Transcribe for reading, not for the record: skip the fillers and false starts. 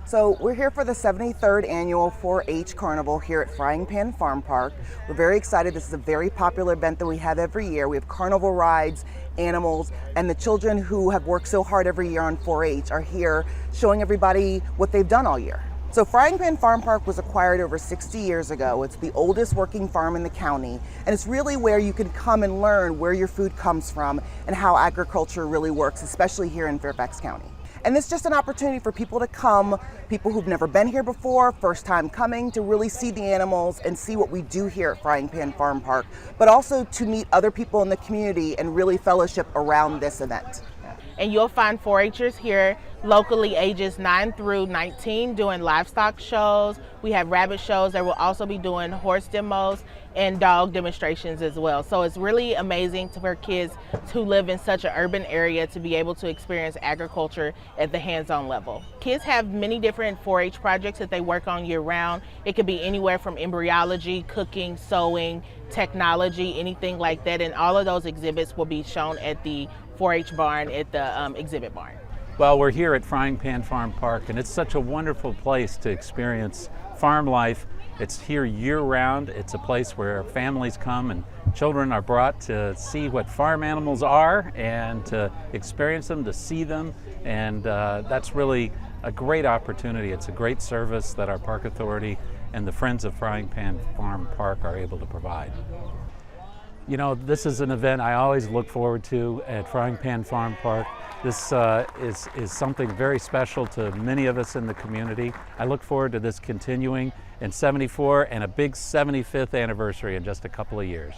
So we're here for the 73rd annual 4-H Carnival here at Frying Pan Farm Park. We're very excited. This is a very popular event that we have every year. We have carnival rides, animals, and the children who have worked so hard every year on 4-H are here showing everybody what they've done all year. So Frying Pan Farm Park was acquired over 60 years ago. It's the oldest working farm in the county, and it's really where you can come and learn where your food comes from and how agriculture really works, especially here in Fairfax County. And it's just an opportunity for people to come, people who've never been here before, first time coming, to really see the animals and see what we do here at Frying Pan Farm Park, but also to meet other people in the community and really fellowship around this event. And you'll find 4-H'ers here locally ages 9 through 19 doing livestock shows. We have rabbit shows. There will also be doing horse demos and dog demonstrations as well. So it's really amazing for kids who live in such an urban area to be able to experience agriculture at the hands-on level. Kids have many different 4-H projects that they work on year-round. It could be anywhere from embryology, cooking, sewing, technology, anything like that. And all of those exhibits will be shown at the 4-H barn at the exhibit barn. Well, we're here at Frying Pan Farm Park, and it's such a wonderful place to experience farm life. It's here year-round. It's a place where families come and children are brought to see what farm animals are and to experience them, to see them, and that's really a great opportunity. It's a great service that our Park Authority and the Friends of Frying Pan Farm Park are able to provide. You know, this is an event I always look forward to at Frying Pan Farm Park. This is something very special to many of us in the community. I look forward to this continuing in '74 and a big 75th anniversary in just a couple of years.